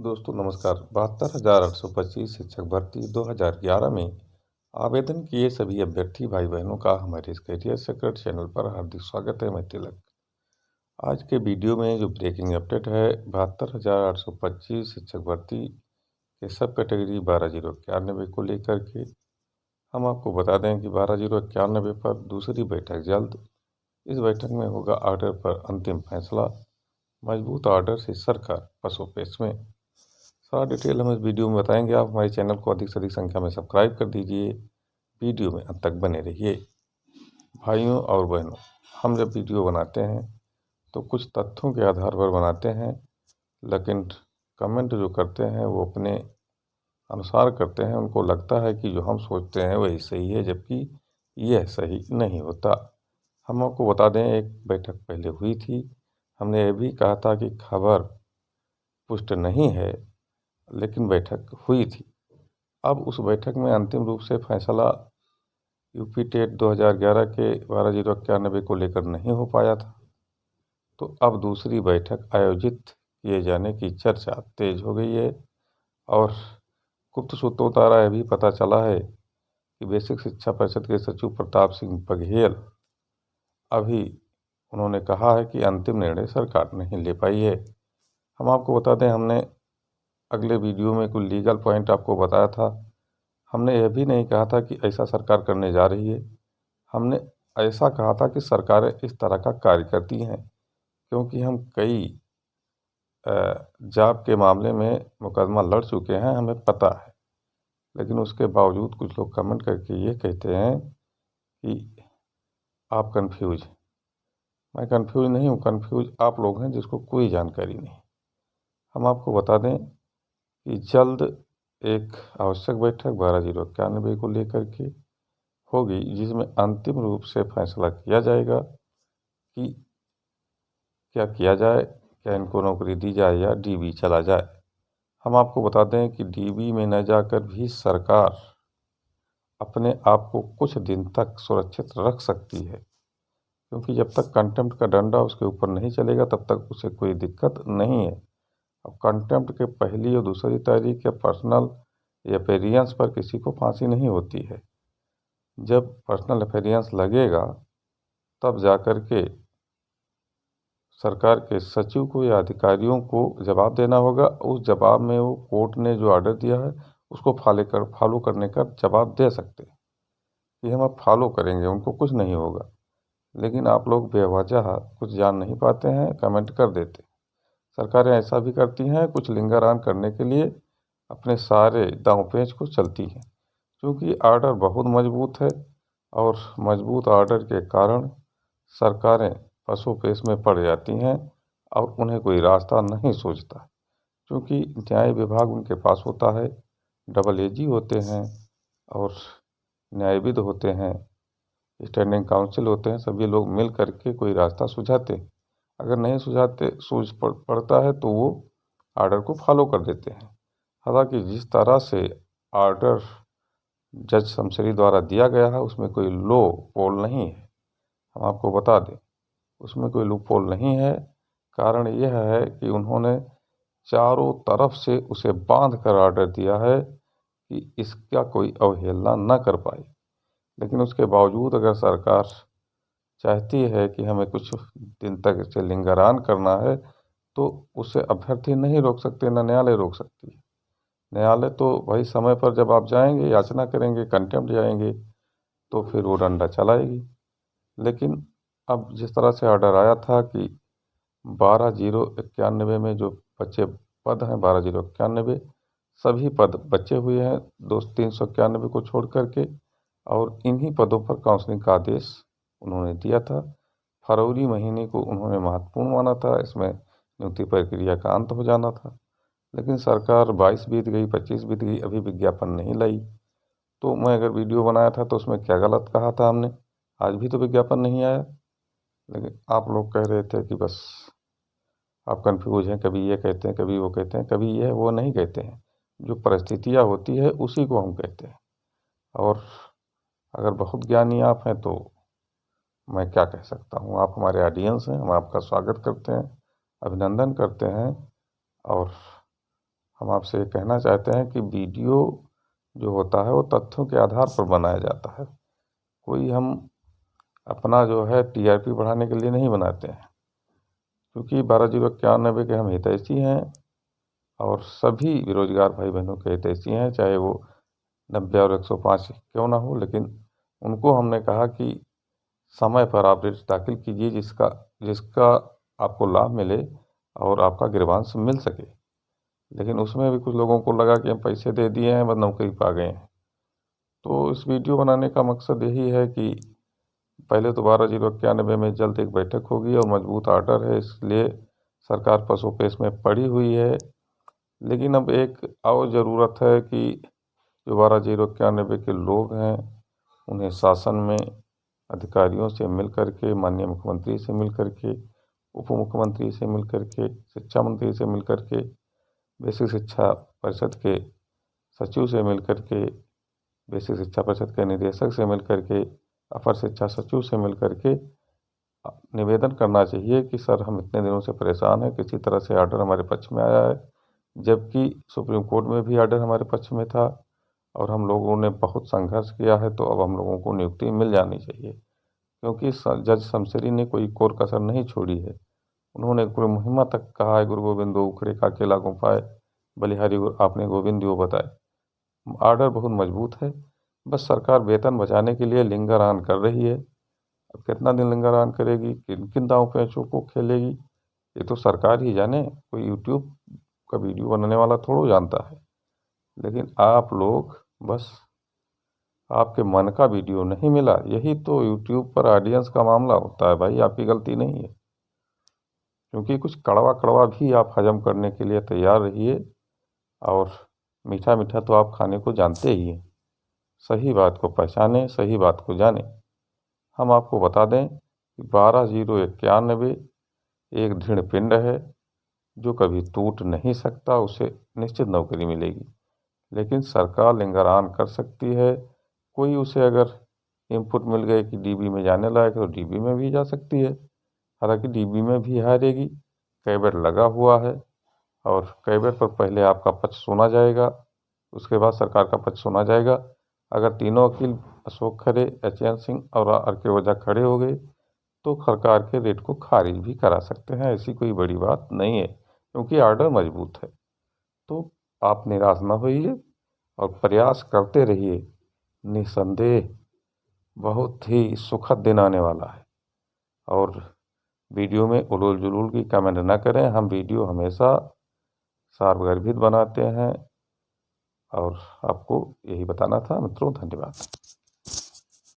दोस्तों नमस्कार। 72,825 शिक्षक भर्ती 2011 में आवेदन किए सभी अभ्यर्थी भाई बहनों का हमारे इस करियर सीक्रेट चैनल पर हार्दिक स्वागत है। मैं तिलक। आज के वीडियो में जो ब्रेकिंग अपडेट है, 72,825 शिक्षक भर्ती के सब कैटेगरी 12,091 को लेकर के हम आपको बता दें कि 12,091 पर दूसरी बैठक जल्द। इस बैठक में होगा ऑर्डर पर अंतिम फैसला। मजबूत ऑर्डर से सरकार पसोपेश में। सारा डिटेल हम इस वीडियो में बताएंगे। आप हमारे चैनल को अधिक से अधिक संख्या में सब्सक्राइब कर दीजिए। वीडियो में अंत तक बने रहिए। भाइयों और बहनों, हम जब वीडियो बनाते हैं तो कुछ तथ्यों के आधार पर बनाते हैं, लेकिन कमेंट जो करते हैं वो अपने अनुसार करते हैं। उनको लगता है कि जो हम सोचते हैं वही सही है, जबकि यह सही नहीं होता। हम आपको बता दें, एक बैठक पहले हुई थी। हमने ये भी कहा था कि खबर पुष्ट नहीं है, लेकिन बैठक हुई थी। अब उस बैठक में अंतिम रूप से फैसला यूपी टेट 2011 के 12,091 को लेकर नहीं हो पाया था, तो अब दूसरी बैठक आयोजित किए जाने की चर्चा तेज हो गई है। और गुप्त सूत्रों द्वारा यह भी पता चला है कि बेसिक शिक्षा परिषद के सचिव प्रताप सिंह बघेल अभी उन्होंने कहा है कि अंतिम निर्णय सरकार नहीं ले पाई है। हम आपको बता दें, हमने अगले वीडियो में कुछ लीगल पॉइंट आपको बताया था। हमने यह भी नहीं कहा था कि ऐसा सरकार करने जा रही है। हमने ऐसा कहा था कि सरकारें इस तरह का कार्य करती हैं, क्योंकि हम कई जॉब के मामले में मुकदमा लड़ चुके हैं, हमें पता है। लेकिन उसके बावजूद कुछ लोग कमेंट करके ये कहते हैं कि आप कंफ्यूज हैं। मैं कंफ्यूज नहीं हूँ, कंफ्यूज आप लोग हैं जिसको कोई जानकारी नहीं। हम आपको बता दें कि जल्द एक आवश्यक बैठक 12,091 को लेकर के होगी, जिसमें अंतिम रूप से फैसला किया जाएगा कि क्या किया जाए, क्या इनको नौकरी दी जाए या डीबी चला जाए। हम आपको बता दें कि डीबी में न जाकर भी सरकार अपने आप को कुछ दिन तक सुरक्षित रख सकती है, क्योंकि जब तक कंटेम्प्ट का डंडा उसके ऊपर नहीं चलेगा तब तक उसे कोई दिक्कत नहीं है। अब कंटेम्प्ट के पहली और दूसरी तारीख या पर्सनल अफेयरेंस पर किसी को फांसी नहीं होती है। जब पर्सनल अफेयरेंस लगेगा तब जाकर के सरकार के सचिव को या अधिकारियों को जवाब देना होगा। उस जवाब में वो कोर्ट ने जो ऑर्डर दिया है उसको फॉलो करने का जवाब दे सकते हैं कि हम अब फॉलो करेंगे, उनको कुछ नहीं होगा। लेकिन आप लोग बेवजह कुछ जान नहीं पाते हैं, कमेंट कर देते हैं। सरकारें ऐसा भी करती हैं, कुछ लिंगारान करने के लिए अपने सारे दांव पेच को चलती हैं, क्योंकि ऑर्डर बहुत मजबूत है और मजबूत ऑर्डर के कारण सरकारें पसोपेश में पड़ जाती हैं और उन्हें कोई रास्ता नहीं सूझता, क्योंकि न्याय विभाग उनके पास होता है, डबल एजी होते हैं और न्यायविद होते हैं, स्टैंडिंग काउंसिल होते हैं। सभी लोग मिल करके कोई रास्ता सुझाते हैं। अगर नहीं सुझाते पड़ता है तो वो ऑर्डर को फॉलो कर देते हैं। हालांकि जिस तरह से ऑर्डर जज शमशेरी द्वारा दिया गया है उसमें कोई लो पोल नहीं है। हम आपको बता दें, उसमें कोई लूप होल नहीं है। कारण यह है कि उन्होंने चारों तरफ से उसे बांध कर ऑर्डर दिया है कि इसका कोई अवहेलना न कर पाए। लेकिन उसके बावजूद अगर सरकार चाहती है कि हमें कुछ दिन तक इसे लिंगरान करना है, तो उसे अभ्यर्थी नहीं रोक सकते, न न्यायालय रोक सकती है। न्यायालय तो वही समय पर जब आप जाएंगे, याचना करेंगे, कंटेम्प्ट जाएंगे, तो फिर वो डंडा चलाएगी। लेकिन अब जिस तरह से ऑर्डर आया था कि 12,091 में जो बचे पद हैं, 12,091 सभी पद बचे हुए हैं 391 को छोड़ करके, और इन्हीं पदों पर काउंसलिंग का आदेश उन्होंने दिया था। फरवरी महीने को उन्होंने महत्वपूर्ण माना था, इसमें नियुक्ति प्रक्रिया का अंत हो जाना था। लेकिन सरकार 22 बीत गई, 25 बीत गई, अभी विज्ञापन नहीं लाई। तो मैं अगर वीडियो बनाया था तो उसमें क्या गलत कहा था हमने? आज भी तो विज्ञापन नहीं आया। लेकिन आप लोग कह रहे थे कि बस आप कंफ्यूज हैं, कभी ये कहते हैं, कभी वो कहते हैं, कभी ये वो नहीं कहते हैं। जो परिस्थितियाँ होती है उसी को हम कहते हैं। और अगर बहुत ज्ञानी आप हैं तो मैं क्या कह सकता हूँ। आप हमारे ऑडियंस हैं, हम आपका स्वागत करते हैं, अभिनंदन करते हैं और हम आपसे ये कहना चाहते हैं कि वीडियो जो होता है वो तथ्यों के आधार पर बनाया जाता है। कोई हम अपना जो है टीआरपी बढ़ाने के लिए नहीं बनाते हैं, क्योंकि 12,091 के हम हितैषी हैं और सभी बेरोजगार भाई बहनों के हितैषी हैं, चाहे वो 90 और 105 क्यों ना हो। लेकिन उनको हमने कहा कि समय पर आप रिट दाखिल कीजिए जिसका जिसका आपको लाभ मिले और आपका ग्रीवांस मिल सके। लेकिन उसमें भी कुछ लोगों को लगा कि हम पैसे दे दिए हैं बस नौकरी पा गए हैं। तो इस वीडियो बनाने का मकसद यही है कि पहले तो 12,091 में जल्द एक बैठक होगी और मजबूत आर्डर है, इसलिए सरकार पसोपेश में पड़ी हुई है। लेकिन अब एक और ज़रूरत है कि जो 12,091 के लोग हैं उन्हें शासन में अधिकारियों से मिल कर के, माननीय मुख्यमंत्री से मिल कर के, उप मुख्यमंत्री से मिल कर के, शिक्षा मंत्री से मिल कर के, बेसिक शिक्षा परिषद के सचिव से मिल कर के, बेसिक शिक्षा परिषद के निदेशक से मिल कर के, अपर शिक्षा सचिव से मिल कर के निवेदन करना चाहिए कि सर हम इतने दिनों से परेशान हैं, किसी तरह से आर्डर हमारे पक्ष में आया है, जबकि सुप्रीम कोर्ट में भी आर्डर हमारे पक्ष में था और हम लोगों ने बहुत संघर्ष किया है, तो अब हम लोगों को नियुक्ति मिल जानी चाहिए। क्योंकि जज शमशेरी ने कोई कोर कसर नहीं छोड़ी है। उन्होंने पूरी मुहिमा तक कहा है, गुरु गोविंद दो उखड़े का अकेला गुफाए, बलिहारी आपने गोविंद दियो बताए। आर्डर बहुत मजबूत है, बस सरकार वेतन बचाने के लिए लिंगर ऑन कर रही है। अब कितना दिन लिंगर ऑन करेगी, किन किन दांव पेचों को खेलेगी, ये तो सरकार ही जाने। कोई यूट्यूब का वीडियो बनाने वाला थोड़ा जानता है। लेकिन आप लोग बस आपके मन का वीडियो नहीं मिला, यही तो यूट्यूब पर ऑडियंस का मामला होता है भाई, आपकी गलती नहीं है। क्योंकि कुछ कड़वा कड़वा भी आप हजम करने के लिए तैयार रहिए और मीठा मीठा तो आप खाने को जानते ही हैं। सही बात को पहचानें, सही बात को जानें। हम आपको बता दें कि 12,091 एक दृढ़ पिंड है जो कभी टूट नहीं सकता, उसे निश्चित नौकरी मिलेगी। लेकिन सरकार लिंगर ऑन कर सकती है। कोई उसे अगर इनपुट मिल गए कि डीबी में जाने लायक है तो डीबी में भी जा सकती है। हालांकि डीबी में भी हारेगी, कैबिनेट लगा हुआ है और कैबिनेट पर पहले आपका पक्ष सुना जाएगा, उसके बाद सरकार का पक्ष सुना जाएगा। अगर तीनों वकील अशोक खरे, एच.एन. सिंह और आर.के. ओझा खड़े हो गए तो सरकार के रेट को खारिज भी करा सकते हैं। ऐसी कोई बड़ी बात नहीं है, क्योंकि आर्डर मजबूत है। तो आप निराश न होइए और प्रयास करते रहिए। निसंदेह बहुत ही सुखद दिन आने वाला है। और वीडियो में उलूल जुलूल की कमेंट न करें, हम वीडियो हमेशा सार्वगर्भित बनाते हैं और आपको यही बताना था मित्रों। धन्यवाद।